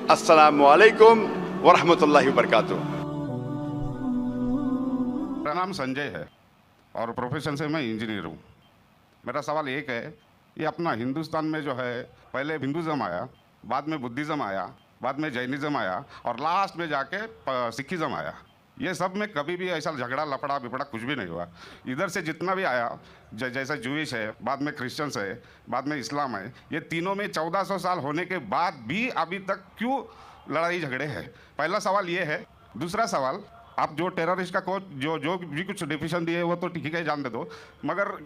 अस्सलामु अलैकुम वरहमतुल्लाहि वबरकातुह। मेरा नाम संजय है और प्रोफेशन से मैं इंजीनियर हूँ। मेरा सवाल एक है, ये अपना हिंदुस्तान में जो है पहले हिंदुज़म आया, बाद में बुद्धिज़्म आया, बाद में जैनिज़्म आया और लास्ट में जाके सिखिज़्म आया। ये सब में कभी भी ऐसा झगड़ा लफड़ा बिपड़ा कुछ भी नहीं हुआ। इधर से जितना भी आया, जैसे जूइश है, बाद में क्रिश्चियंस है, बाद में इस्लाम है, ये तीनों में 1400 साल होने के बाद भी अभी तक क्यों लड़ाई झगड़े हैं? पहला सवाल ये है। दूसरा सवाल, आप जो टेररिस्ट का जो भी कुछ डिफिनेशन दिए वो तो ठीक है, जान दे दो, मगर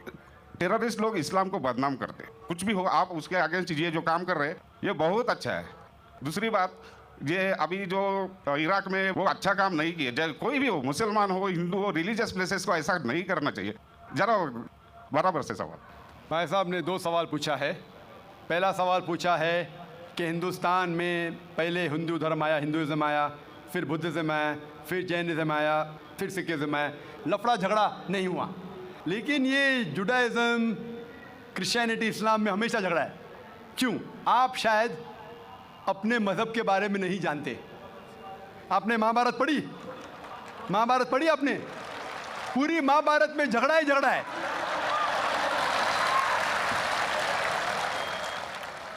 टेररिस्ट लोग इस्लाम को बदनाम करते, कुछ भी हो आप उसके अगेंस्ट ये जो काम कर रहे हैं ये बहुत अच्छा है। दूसरी बात, ये अभी जो इराक में वो अच्छा काम नहीं किए, कोई भी हो, मुसलमान हो, हिंदू हो, रिलीजियस प्लेसेस को ऐसा नहीं करना चाहिए। जरा बराबर से सवाल। भाई साहब ने दो सवाल पूछा है। पहला सवाल पूछा है कि हिंदुस्तान में पहले हिंदू धर्म आया, हिंदुज़म आया, फिर बुद्धिज़्म आया, फिर जैनिज़्म आया, फिर सिखिज़्म आया, लफड़ा झगड़ा नहीं हुआ। लेकिन ये जुडाइज़म, क्रिश्चियनिटी, इस्लाम में हमेशा झगड़ा है। क्यों? आप शायद अपने मज़हब के बारे में नहीं जानते। आपने महाभारत पढ़ी? महाभारत पढ़ी आपने? पूरी महाभारत में झगड़ा ही झगड़ा है।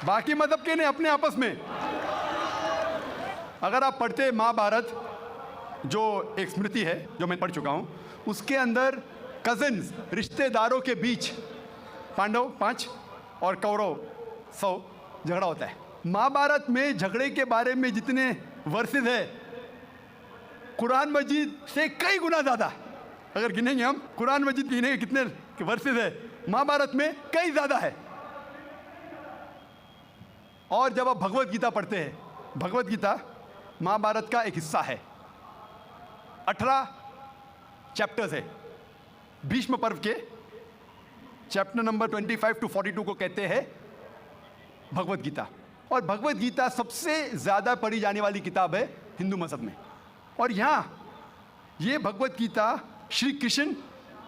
बाकी मज़हब के नहीं, अपने आपस में। अगर आप पढ़ते महाभारत, जो एक स्मृति है जो मैं पढ़ चुका हूं, उसके अंदर कजिन्स, रिश्तेदारों के बीच पांडव 5 और कौरव 100 झगड़ा होता है। महाभारत में झगड़े के बारे में जितने वर्सेस है, कुरान मजीद से कई गुना ज़्यादा। अगर गिनेंगे हम, कुरान मजीद गिनेंगे कितने वर्सेस है, महाभारत में कई ज़्यादा है। और जब आप भगवत गीता पढ़ते हैं, भगवत गीता महाभारत का एक हिस्सा है, 18 चैप्टर्स है। भीष्म पर्व के चैप्टर नंबर 25 to 42 को कहते हैं भगवत गीता। और भगवत गीता सबसे ज़्यादा पढ़ी जाने वाली किताब है हिंदू मज़हब में। और यहाँ ये भगवत गीता श्री कृष्ण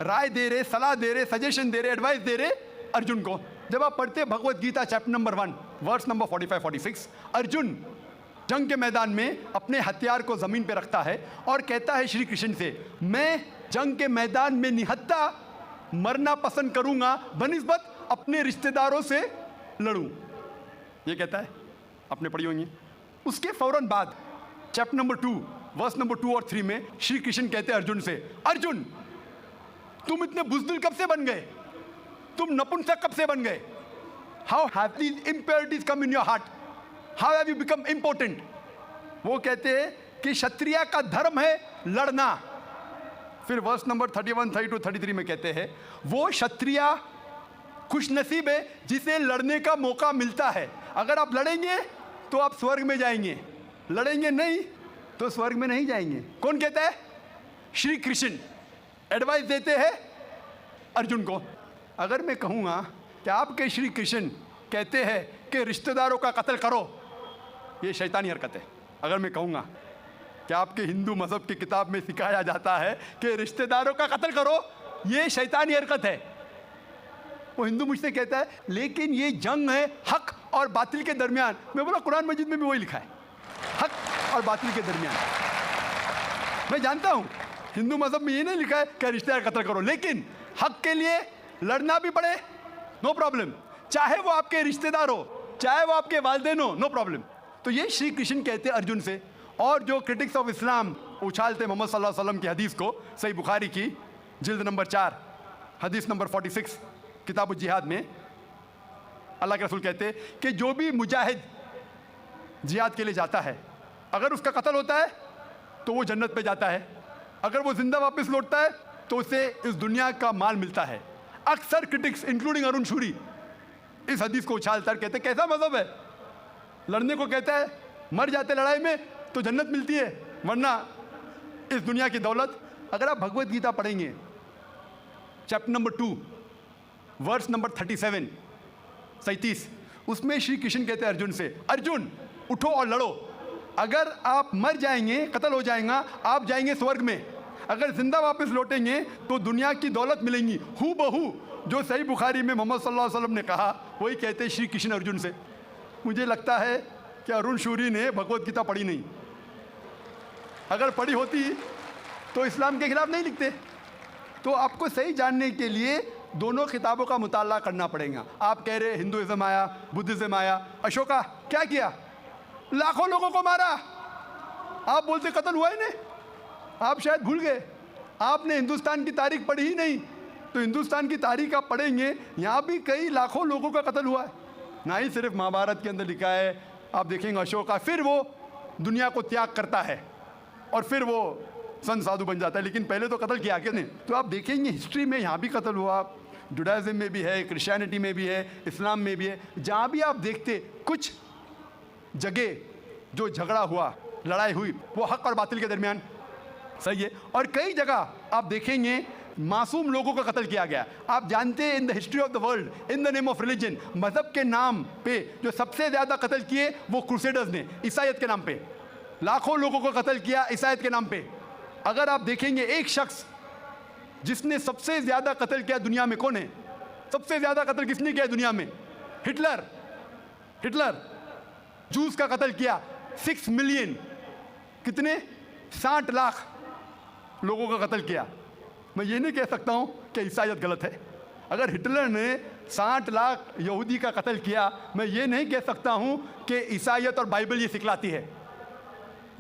राय दे रहे, सलाह दे रहे, सजेशन दे रहे, एडवाइस दे रहे अर्जुन को। जब आप पढ़ते Bhagavad Gita chapter number 1 verse number 45-46, Arjun जंग के मैदान में अपने हथियार को ज़मीन पे रखता है और कहता है श्री कृष्ण से, मैं जंग के मैदान में निहत्था मरना पसंद करूंगा बनिस्बत अपने रिश्तेदारों से लड़ूं। ये कहता है, आपने पढ़ी होंगी। उसके फौरन बाद चैप्टर नंबर 2 वर्स नंबर 2 और 3 में श्री कृष्ण कहते हैं अर्जुन से, अर्जुन तुम इतने बुज़दिल कब से बन गए? तुम नपुंसक कब से बन गए? How have these impurities come in your heart? How have you become important? वो कहते हैं कि क्षत्रिय का धर्म है लड़ना। फिर वर्स नंबर 31, 32, 33 में कहते हैं, वो क्षत्रिय खुशनसीब है जिसे लड़ने का मौका मिलता है। अगर आप लड़ेंगे तो आप स्वर्ग में जाएंगे, लड़ेंगे नहीं तो स्वर्ग में नहीं जाएंगे। कौन कहता है? श्री कृष्ण एडवाइस देते हैं अर्जुन को। अगर मैं कहूँगा कि आपके श्री कृष्ण कहते हैं कि रिश्तेदारों का कत्ल करो, ये शैतानी हरकत है। अगर मैं कहूँगा कि आपके हिंदू मज़हब की किताब में सिखाया जाता है कि रिश्तेदारों का कत्ल करो, ये शैतानी हरकत है। वो हिंदू मुझसे कहता है लेकिन ये जंग है हक और बातिल के दरमियान। मैं बोला कुरान मजीद में भी वही लिखा है, हक और बातिल के दरमियान। मैं जानता हूँ हिंदू मज़हब में ये नहीं लिखा है कि रिश्तेदार कत्ल करो, लेकिन हक के लिए लड़ना भी पड़े, नो प्रॉब्लम। चाहे वो आपके रिश्तेदार हो, चाहे वो आपके वालिदैन हो, नो प्रॉब्लम। तो ये श्री कृष्ण कहते अर्जुन से। और जो क्रिटिक्स ऑफ इस्लाम उछालते मोहम्मद सल्लल्लाहु अलैहि वसल्लम की हदीस को, सही बुखारी की जिल्द नंबर 4 हदीस नंबर 46 किताब जिहाद में अल्लाह के रसूल कहते कि जो भी मुजाहिद जिहाद के लिए जाता है, अगर उसका कत्ल होता है तो वो जन्नत पे जाता है, अगर वो जिंदा वापस लौटता है तो उसे इस दुनिया का माल मिलता है। अक्सर क्रिटिक्स इंक्लूडिंग अरुण शूरी इस हदीस को उछालकर कहते कैसा मजहब है, लड़ने को कहता है, मर जाते लड़ाई में तो जन्नत मिलती है, वरना इस दुनिया की दौलत। अगर आप भगवत गीता पढ़ेंगे चैप्टर नंबर 2 वर्स नंबर 37, उसमें श्री कृष्ण कहते हैं अर्जुन से, अर्जुन उठो और लड़ो। अगर आप मर जाएंगे, कत्ल हो जाएगा, आप जाएंगे स्वर्ग में। अगर जिंदा वापस लौटेंगे तो दुनिया की दौलत मिलेंगी। हु बहू जो सही बुखारी में मोहम्मद सल्लल्लाहु अलैहि वसल्लम ने कहा, वही कहते श्री कृष्ण अर्जुन से। मुझे लगता है कि अरुण शूरी ने भगवत गीता पढ़ी नहीं। अगर पढ़ी होती तो इस्लाम के खिलाफ नहीं लिखते। तो आपको सही जानने के लिए दोनों किताबों का मुताला करना पड़ेगा। आप कह रहे हिंदुइज्म आया, बुद्धिज्म आया, अशोका क्या किया? लाखों लोगों को मारा। आप बोलते कत्ल हुआ ही नहीं। आप शायद भूल गए, आपने हिंदुस्तान की तारीख पढ़ी ही नहीं। तो हिंदुस्तान की तारीख आप पढ़ेंगे, यहाँ भी कई लाखों लोगों का कत्ल हुआ है। ना ही सिर्फ महाभारत के अंदर लिखा है, आप देखेंगे अशोका फिर वो दुनिया को त्याग करता है और फिर वो संत साधु बन जाता है, लेकिन पहले तो कत्ल किया किसने? तो आप देखेंगे हिस्ट्री में यहाँ भी कत्ल हुआ, जुडाइज्म में भी है, क्रिश्चियनिटी में भी है, इस्लाम में भी है। जहाँ भी आप देखते कुछ जगह जो झगड़ा हुआ, लड़ाई हुई, वो हक और बातिल के दरमियान, सही है। और कई जगह आप देखेंगे मासूम लोगों का कत्ल किया गया। आप जानते हैं in the history of the world, in the name of religion, मजहब के नाम पे जो सबसे ज़्यादा कत्ल किए वो क्रूसेडर्स ने, ईसाईयत के नाम पे लाखों लोगों को कत्ल किया, ईसाईयत के नाम पे। अगर आप देखेंगे एक शख्स जिसने सबसे ज़्यादा कत्ल किया दुनिया में, कौन है? सबसे ज़्यादा कत्ल किसने किया दुनिया में? हिटलर। हिटलर जूस का कत्ल किया, 6 मिलियन, कितने? 60 लाख लोगों का कत्ल किया। मैं ये नहीं कह सकता हूँ कि ईसाईयत गलत है। अगर हिटलर ने 60 लाख यहूदी का कत्ल किया, मैं ये नहीं कह सकता हूँ कि ईसाईयत और बाइबल ये सिखलाती है।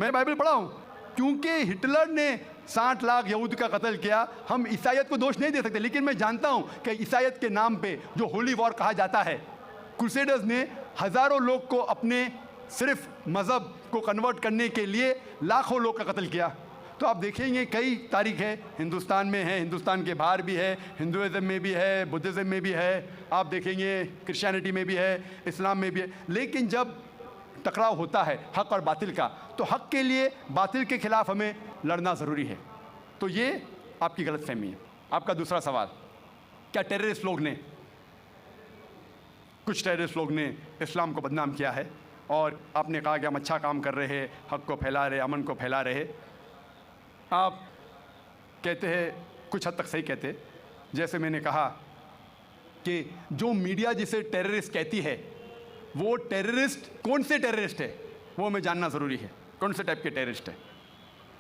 मैं बाइबल पढ़ा हूँ, क्योंकि हिटलर ने 60 लाख यहूदी का कत्ल किया, हम ईसाईयत को दोष नहीं दे सकते। लेकिन मैं जानता हूँ कि ईसाईयत के नाम पे जो होली वॉर कहा जाता है, क्रूसेडर्स ने हज़ारों लोग को अपने सिर्फ मज़हब को कन्वर्ट करने के लिए लाखों लोग का कत्ल किया। तो आप देखेंगे कई तारीख है, हिंदुस्तान में है, हिंदुस्तान के बाहर भी है, हिंदुइज्म में भी है, बुद्धिज़्म में भी है, आप देखेंगे क्रिश्चियनिटी में भी है, इस्लाम में भी है। लेकिन जब टकराव होता है हक और बातिल का, तो हक के लिए बातिल के खिलाफ हमें लड़ना ज़रूरी है। तो ये आपकी गलतफहमी है। आपका दूसरा सवाल, क्या टेररिस्ट लोग ने, कुछ टेररिस्ट लोग ने इस्लाम को बदनाम किया है और आपने कहा कि हम अच्छा काम कर रहे हैं, हक को फैला रहे, अमन को फैला रहे। आप कहते हैं, कुछ हद तक सही कहते, जैसे मैंने कहा कि जो मीडिया जिसे टेररिस्ट कहती है, वो टेररिस्ट कौन से टेररिस्ट है वो हमें जानना ज़रूरी है। कौन से टाइप के टेररिस्ट है,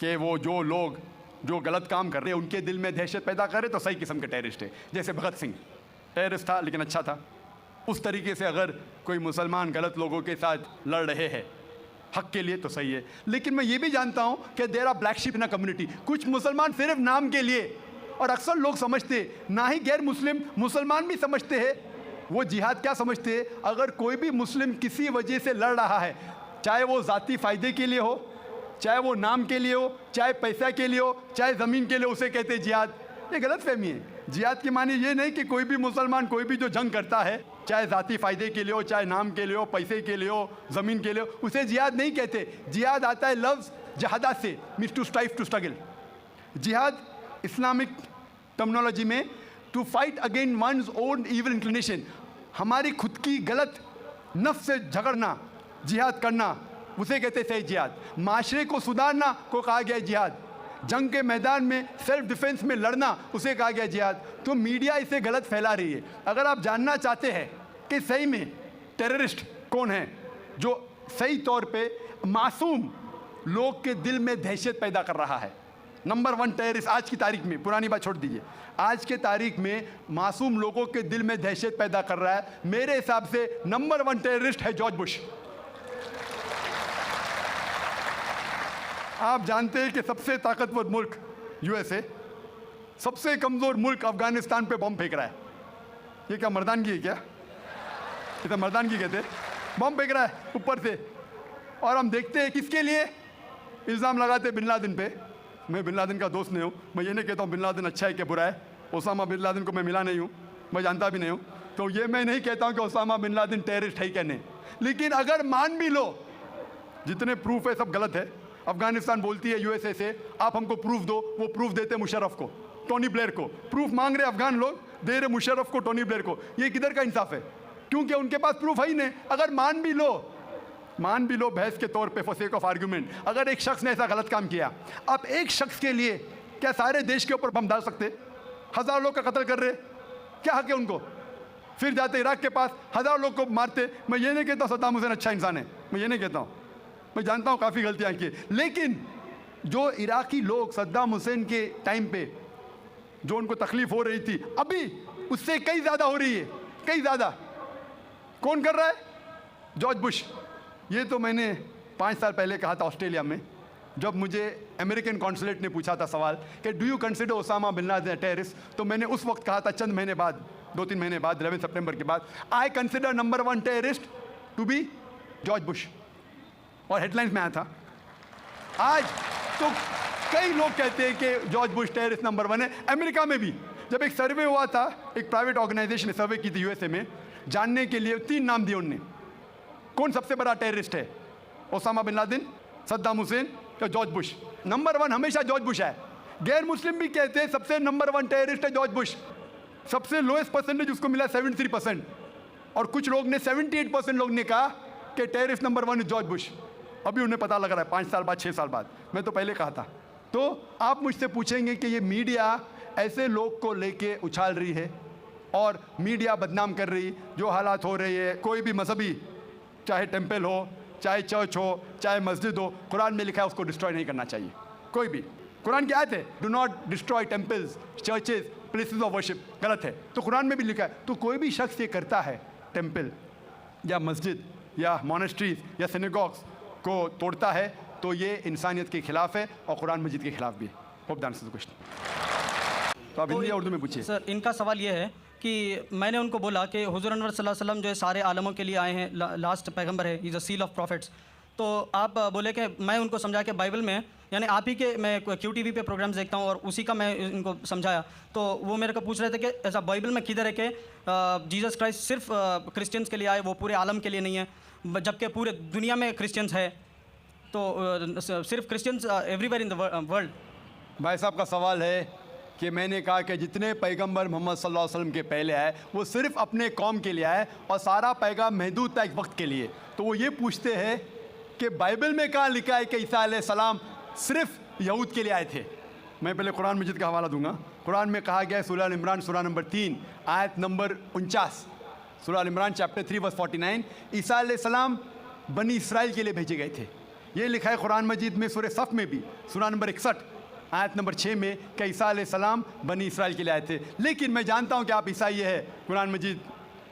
कि वो जो लोग जो गलत काम कर रहे हैं उनके दिल में दहशत पैदा करे तो सही किस्म के टेररिस्ट है। जैसे भगत सिंह टेररिस्ट था लेकिन अच्छा था। उस तरीके से अगर कोई मुसलमान गलत लोगों के साथ लड़ रहे हैं हक के लिए तो सही है। लेकिन मैं ये भी जानता हूँ कि there are black sheep in a community. कुछ मुसलमान सिर्फ नाम के लिए, और अक्सर लोग समझते, ना ही गैर मुस्लिम, मुसलमान भी समझते हैं, वो जिहाद क्या समझते हैं? अगर कोई भी मुस्लिम किसी वजह से लड़ रहा है, चाहे वो ज़ाती फ़ायदे के लिए हो, चाहे वो नाम के लिए हो, चाहे पैसा के लिए हो, चाहे ज़मीन के लिए, उसे कहते हैं जिहाद। ये गलत फहमी है। जिहाद के माने ये नहीं कि कोई भी मुसलमान कोई भी जो जंग करता है, चाहे ज़ाती फ़ायदे के लिए हो, चाहे नाम के लिए हो, पैसे के लिए हो, ज़मीन के लिए हो, उसे जिहाद नहीं कहते। जिहाद आता है लफ्ज़ जहादा से, means to strive, to struggle. जिहाद इस्लामिक टर्मिनोलॉजी में to fight against one's own evil inclination, हमारी खुद की गलत नफ्स से झगड़ना, जिहाद करना, उसे कहते हैं सही जिहाद। माशरे को सुधारना को कहा गया है जिहाद। जंग के मैदान में सेल्फ डिफेंस में लड़ना, उसे कहा गया जिहाद। तो मीडिया इसे गलत फैला रही है। अगर आप जानना चाहते हैं कि सही में टेररिस्ट कौन है जो सही तौर पे मासूम लोग के दिल में दहशत पैदा कर रहा है, नंबर 1 टेररिस्ट आज की तारीख में, पुरानी बात छोड़ दीजिए, आज के तारीख में मासूम लोगों के दिल में दहशत पैदा कर रहा है, मेरे हिसाब से नंबर 1 टेररिस्ट है जॉर्ज बुश। आप जानते हैं कि सबसे ताकतवर मुल्क यूएसए, सबसे कमज़ोर मुल्क अफगानिस्तान पे बम फेंक रहा है। ये क्या मर्दानगी है क्या? ये तो मर्दानगी कहते हैं। बम फेंक रहा है ऊपर से, और हम देखते हैं किसके लिए इल्ज़ाम लगाते बिन लादेन पे। मैं बिन लादेन का दोस्त नहीं हूँ, मैं ये नहीं कहता हूँ बिन लादेन अच्छा है कि बुरा है। ओसामा बिन लादेन को मैं मिला नहीं हूँ, मैं जानता भी नहीं हूँ, तो ये मैं नहीं कहता हूँ कि ओसामा बिन लादेन टेररिस्ट है क्या नहीं। लेकिन अगर मान भी लो, जितने प्रूफ है सब गलत है। अफगानिस्तान बोलती है यूएसए से, आप हमको प्रूफ दो, वो प्रूफ देते मुशर्रफ को, टोनी ब्लेयर को। प्रूफ मांग रहे अफगान लोग, दे रहे मुशर्रफ को, टोनी ब्लेयर को। ये किधर का इंसाफ है? क्योंकि उनके पास प्रूफ है ही नहीं। अगर मान भी लो बहस के तौर पे, फॉर सेक ऑफ आर्ग्यूमेंट, अगर एक शख्स ने ऐसा गलत काम किया, अब एक शख्स के लिए क्या सारे देश के ऊपर बम डाल सकते? 1000 लोग का कत्ल कर रहे, क्या हक है उनको? फिर जाते इराक के पास, हज़ारों लोग को मारते। मैं ये नहीं कहता सद्दाम हुसैन अच्छा इंसान है, मैं ये नहीं कहता हूँ, मैं जानता हूँ काफ़ी गलतियाँ की, लेकिन जो इराकी लोग सद्दाम हुसैन के टाइम पे जो उनको तकलीफ हो रही थी, अभी उससे कई ज़्यादा हो रही है, कई ज़्यादा। कौन कर रहा है? George Bush. ये तो मैंने 5 साल पहले कहा था ऑस्ट्रेलिया में, जब मुझे अमेरिकन कॉन्सुलेट ने पूछा था सवाल कि do you consider Osama bin Laden terrorist, तो मैंने उस वक्त कहा था, चंद महीने बाद, 2-3 महीने बाद, 11 सितंबर के बाद, I consider number 1 terrorist to be George Bush, और हेडलाइंस में आया था। आज तो कई लोग कहते हैं कि जॉर्ज बुश टेररिस्ट नंबर 1 है। अमेरिका में भी जब एक सर्वे हुआ था, एक प्राइवेट ऑर्गेनाइजेशन ने सर्वे की थी यूएसए में, जानने के लिए 3 नाम दिए उनने, कौन सबसे बड़ा टेररिस्ट है, Osama bin Laden, Saddam Hussein या जॉर्ज बुश। नंबर 1 हमेशा जॉर्ज बुश है। गैर मुस्लिम भी कहते हैं सबसे नंबर 1 टेररिस्ट है जॉर्ज बुश। सबसे लोएस्ट परसेंटेज उसको मिला 73%, और कुछ लोग ने 78% लोग ने कहा कि टेररिस्ट नंबर 1 जॉर्ज बुश। अभी उन्हें पता लग रहा है 5 साल बाद, 6 साल बाद, मैं तो पहले कहा था। तो आप मुझसे पूछेंगे कि ये मीडिया ऐसे लोग को लेके उछाल रही है और मीडिया बदनाम कर रही, जो हालात हो रही है, कोई भी मजहबी, चाहे टेम्पल हो, चाहे चर्च हो, चाहे मस्जिद हो, कुरान में लिखा है उसको डिस्ट्रॉय नहीं करना चाहिए। कोई भी, कुरान की आयत है, do not destroy temples, churches, places of worship, गलत है, तो कुरान में भी लिखा है। तो कोई भी शख्स ये करता है, टेम्पल या मस्जिद या मोनेस्ट्रीज या सिनेगॉग्स को तोड़ता है, तो ये इंसानियत के खिलाफ है और कुरान मजीद के खिलाफ भी है। Hope the answer the question. तो आप हिंदी या उर्दू में पूछिए। सर, इनका सवाल ये है कि मैंने उनको बोला कि हुज़ूर अनवर सल्लल्लाहु अलैहि वसल्लम जो है सारे आलमों के लिए आए हैं, लास्ट पैगंबर है, is a seal of profits. तो आप बोले कि मैं उनको समझा कि बाइबल में, यानी आप ही के, मैं QTV पे प्रोग्राम्स देखता हूँ और उसी का मैं इनको समझाया, तो वो मेरे को पूछ रहे थे कि ऐसा बाइबल में किधर है कि जीसस क्राइस्ट सिर्फ क्रिश्चियंस के लिए आए, वो पूरे आलम के लिए नहीं है, जबकि पूरे दुनिया में क्रिश्चियंस है, तो सिर्फ Christians everywhere in the world. भाई साहब का सवाल है कि मैंने कहा कि जितने पैगंबर मोहम्मद सल्लल्लाहु अलैहि वसल्लम के पहले आए वो सिर्फ अपने कौम के लिए आए और सारा पैगाम महदूद था एक वक्त के लिए। तो वो ये पूछते हैं कि बाइबल में कहाँ लिखा है कि ईसा अलैहिस्सलाम सिर्फ यहूद के लिए आए थे। मैं पहले कुरान मजीद का हवाला दूंगा। कुरान में कहा गया है, सूरह अल इमरान सूरह नंबर 3 आयत नंबर 49, सूरह अल इमरान चैप्टर 3 वर्स 49, ईसा अलैहिस्सलाम बनी इसराइल के लिए भेजे गए थे। ये लिखा है कुरान मजीद में सूरह सफ़ में भी, सूरह नंबर 61 आयत नंबर 6 में कि ईसा अलैहिस्सलाम बनी इसराइल के लिए आए थे। लेकिन मैं जानता हूँ कि आप ईसाई है, कुरान मजीद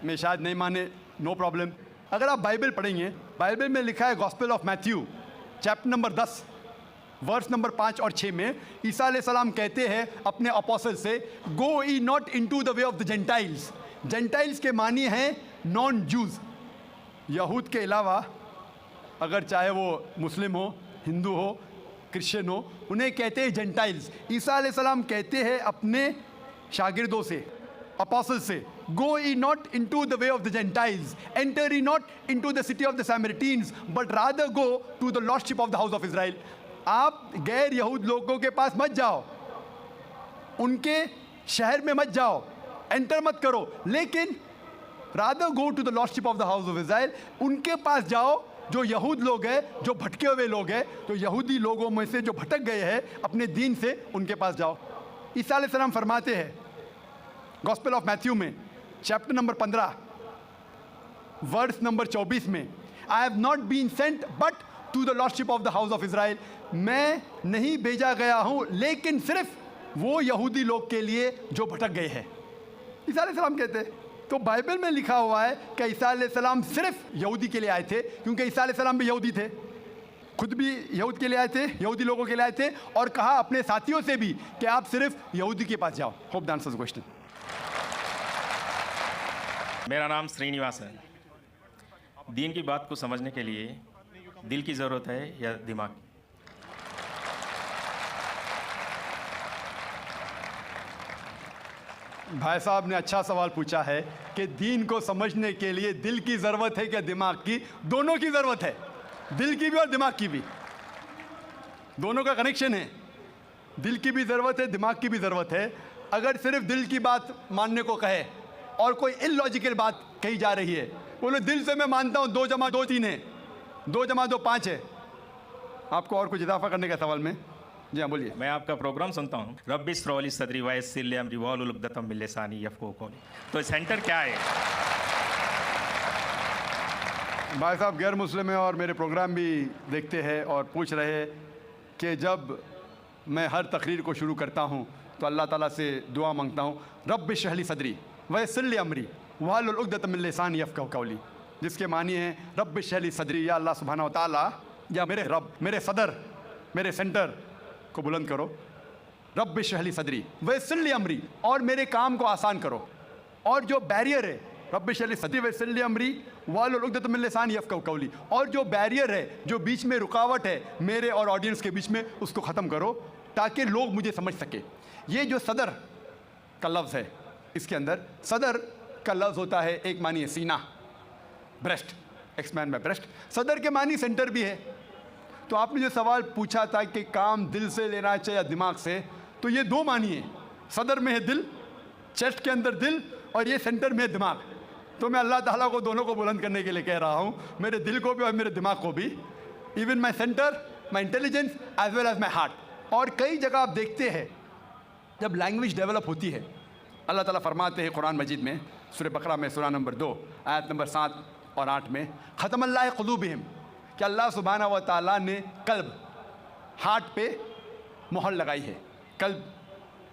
में शायद नहीं माने, नो प्रॉब्लम। अगर आप बाइबल पढ़ेंगे, बाइबल में लिखा है Gospel of Matthew chapter number 10 verse number 5 और 6 में ईसा अलैहिस्सलाम कहते हैं अपने अपोस्टल से, go ye not into the way of the gentiles. Gentiles के मानी हैं नॉन जूज, यहूद के अलावा, अगर चाहे वो मुस्लिम हो, हिंदू हो, क्रिश्चियन हो, उन्हें कहते हैं जेंटाइल्स। ईसा अलैहिस्सलाम कहते हैं अपने शागिर्दों से, अपोस्टल से, go ye not into the way of the gentiles, enter ye not into the city of the Samaritans, but rather go to the lordship of the house of Israel. आप गैर यहूद लोगों के पास मत जाओ, उनके शहर में मत जाओ, एंटर मत करो, लेकिन rather go to the lordship of the house of Israel, उनके पास जाओ जो यहूद लोग हैं, जो भटके हुए लोग हैं, तो यहूदी लोगों में से जो भटक गए हैं अपने दीन से, उनके पास जाओ। ईसा अलैहिस्सलाम फरमाते हैं गॉस्पेल ऑफ मैथ्यू में चैप्टर नंबर 15 वर्स नंबर 24 में, I have not been sent but to the lordship of the house of Israel. मैं नहीं भेजा गया हूँ लेकिन सिर्फ वो यहूदी लोग के लिए जो भटक गए हैं, ईसा अलैहिस्सलाम कहते हैं। तो बाइबल में लिखा हुआ है कि ईसा अलैहिस्सलाम सिर्फ यहूदी के लिए आए थे, क्योंकि ईसा अलैहिस्सलाम भी यहूदी थे, खुद भी यहूद के लिए आए थे, यहूदी लोगों के लिए आए थे, और कहा अपने साथियों से भी कि आप सिर्फ यहूदी के पास जाओ। Hope the answer the question. मेरा नाम श्रीनिवास है। दीन की बात को समझने के लिए दिल की ज़रूरत है या दिमाग की? भाई साहब ने अच्छा सवाल पूछा है कि दीन को समझने के लिए दिल की ज़रूरत है क्या दिमाग की? दोनों की ज़रूरत है, दिल की भी और दिमाग की भी, दोनों का कनेक्शन है। दिल की भी ज़रूरत है, दिमाग की भी ज़रूरत है। अगर सिर्फ दिल की बात मानने को कहे और कोई इलॉजिकल बात कही जा रही है, बोलो दिल से मैं मानता हूँ 2 + 2 3 है, 2 + 2 5 है, आपको और कुछ इजाफा करने का सवाल में? जी हाँ, बोलिए। मैं आपका प्रोग्राम सुनता हूँ। रब्बी स्रोली सदरी वयस्सिर अमरी वाहलुल उक़दतम मिन लिसानी यफ़क़हू क़ौली। तो सेंटर क्या है? भाई साहब गैर मुस्लिम हैं और मेरे प्रोग्राम भी देखते हैं और पूछ रहे हैं कि जब मैं हर तकरीर को शुरू करता हूँ तो अल्लाह ताला से दुआ मांगता हूँ, रब्बि इश्रह ली सदरी वयस्सिर ली अमरी वाहलुल उक़दतम मिन लिसानी यफ़क़हू क़ौली, जिसके मानी है रब्बि इश्रह ली सदरी, या अल्लाह सुब्हानहू व तआला, या मेरे रब, मेरे सदर, मेरे सेंटर को बुलंद करो, रब्बि इश्रह ली सदरी वयस्सिर ली अमरी, और मेरे काम को आसान करो, और जो बैरियर है रब्बि इश्रह ली सदरी वयस्सिर ली अमरी वाहलुल उक़दतम मिन लिसानी यफ़क़हू क़ौली, और जो बैरियर है, जो बीच में रुकावट है मेरे और ऑडियंस के बीच में, उसको ख़त्म करो ताकि लोग मुझे समझ सके। ये जो सदर का लफ्ज़ है, इसके अंदर सदर का लफ्ज़ होता है, एक मानी है सीना, ब्रेस्ट, एक्सपैंड बाय ब्रेस्ट, सदर के मानी सेंटर भी है। तो आपने जो सवाल पूछा था कि काम दिल से लेना चाहिए या दिमाग से, तो ये दो मानी है, सदर में है दिल, चेस्ट के अंदर दिल, और ये सेंटर में है दिमाग। तो मैं अल्लाह ताला को दोनों को बुलंद करने के लिए कह रहा हूँ, मेरे दिल को भी और मेरे दिमाग को भी, even my centre, my intelligence as well as my heart. और कई जगह आप देखते हैं जब लैंग्वेज डेवलप होती है, अल्लाह ताला फरमाते हैं कुरान मजीद में, सूरह बकरा में सूरह नंबर 2 आयत नंबर 7 और 8 में, ख़तमल्लाह क़ुलूबिहिम, कि अल्लाह सुब्हानहू व तआला ने कल्ब, हार्ट पे मोहर लगाई है, कल्ब,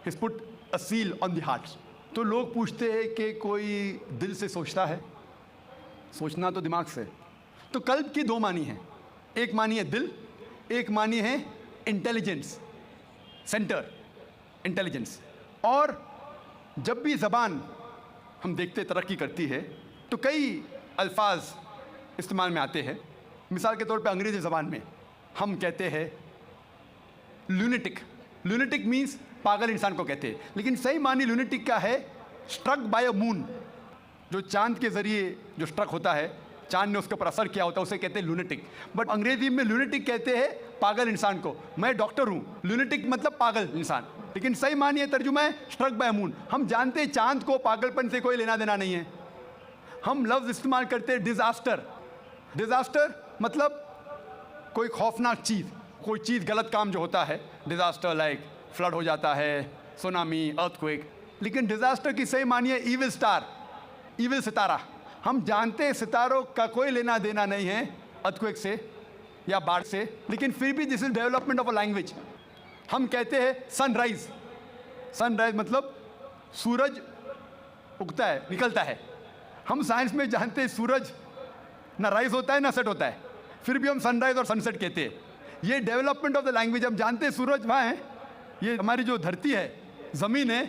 his put a seal on the heart. तो लोग पूछते हैं कि कोई दिल से सोचता है? सोचना तो दिमाग से। तो कल्ब की दो मानी हैं, एक मानी है दिल, एक मानी है इंटेलिजेंस, सेंटर, इंटेलिजेंस। और जब भी ज़बान हम देखते तरक्की करती है तो कई अल्फाज इस्तेमाल में आते हैं। मिसाल के तौर पे अंग्रेज़ी ज़बान में हम कहते हैं लूनेटिक, लूनेटिक मीन्स पागल इंसान को कहते हैं, लेकिन सही मानी लूनेटिक का है स्ट्रक बाय अ मून, जो चांद के ज़रिए जो स्ट्रक होता है, चांद ने उसके ऊपर असर किया होता है, उसे कहते हैं लूनेटिक। बट अंग्रेज़ी में लूनेटिक कहते हैं पागल इंसान को। मैं डॉक्टर हूँ, लूनेटिक मतलब पागल इंसान, लेकिन सही मानी है तर्जुमा है स्ट्रक बाय मून। हम जानते हैं चांद को पागलपन से कोई लेना देना नहीं है। हम लफ्ज़ इस्तेमाल करते हैं डिज़ास्टर, डिज़ास्टर मतलब कोई खौफनाक चीज़, कोई चीज़ गलत काम जो होता है, डिज़ास्टर लाइक फ्लड हो जाता है, सुनामी, अर्थक्वेक। लेकिन डिज़ास्टर की सही मानी है ईविल स्टार, ईविल सितारा। हम जानते हैं सितारों का कोई लेना देना नहीं है अर्थक्वेक से या बाढ़ से, लेकिन फिर भी this is development of a language. हम कहते हैं सनराइज, सनराइज मतलब सूरज उगता है, निकलता है। हम साइंस में जानते हैं सूरज ना राइज होता है ना सेट होता है, फिर भी हम सनराइज और सनसेट कहते हैं। ये डेवलपमेंट ऑफ द लैंग्वेज। हम जानते हैं सूरज वहाँ है, ये हमारी जो धरती है, ज़मीन है,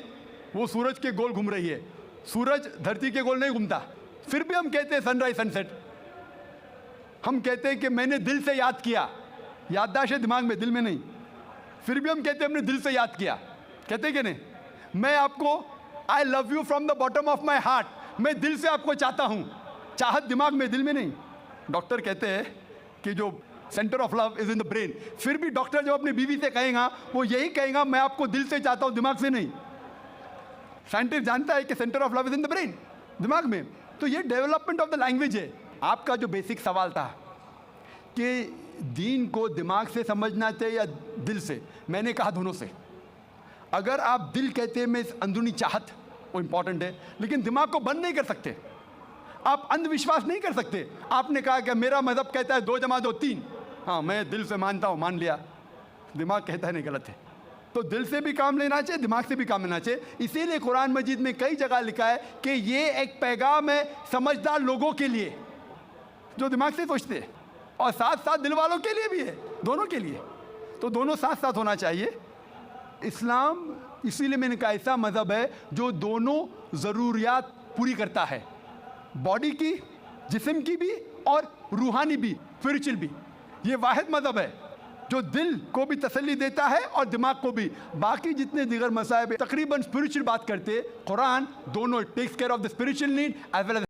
वो सूरज के गोल घूम रही है, सूरज धरती के गोल नहीं घूमता, फिर भी हम कहते हैं सनराइज सनसेट। हम कहते हैं कि मैंने दिल से याद किया, याददाश्त है दिमाग में, दिल में नहीं, फिर भी हम कहते हैं हमने दिल से याद किया, कहते हैं कि नहीं? मैं आपको I love you from the bottom of my heart, मैं दिल से आपको चाहता हूँ, चाहत दिमाग में, दिल में नहीं। डॉक्टर कहते हैं कि जो centre of love is in the brain, फिर भी डॉक्टर जब अपनी बीवी से कहेगा वो यही कहेगा मैं आपको दिल से चाहता हूँ, दिमाग से नहीं। साइंटिस्ट जानता है कि centre of love is in the brain, दिमाग में। तो ये डेवलपमेंट ऑफ द लैंग्वेज है। आपका जो बेसिक सवाल था कि दीन को दिमाग से समझना चाहिए या दिल से, मैंने कहा दोनों से। अगर आप दिल कहते हैं मैं अंदरूनी चाहत, वो इंपॉर्टेंट है, लेकिन दिमाग को बंद नहीं कर सकते। आप अंधविश्वास नहीं कर सकते। आपने कहा कि मेरा मज़हब कहता है 2 जमा 2 3, हाँ मैं दिल से मानता हूँ, मान लिया, दिमाग कहता है नहीं, गलत है। तो दिल से भी काम लेना चाहिए, दिमाग से भी काम लेना चाहिए। इसीलिए कुरान मजीद में कई जगह लिखा है कि ये एक पैगाम है समझदार लोगों के लिए जो दिमाग से सोचते हैं, और साथ साथ दिल वालों के लिए भी है, दोनों के लिए। तो दोनों साथ साथ होना चाहिए। इस्लाम इसीलिए मैंने कहा ऐसा मज़हब है जो दोनों ज़रूरियात पूरी करता है, बॉडी की, जिस्म की भी और रूहानी भी, स्पिरिचुअल भी। ये वाहिद मज़हब है जो दिल को भी तसल्ली देता है और दिमाग को भी। बाकी जितने दीगर मसाइब तकरीबन स्पिरिचुअल बात करते, कुरान दोनों takes care of the spiritual need as well as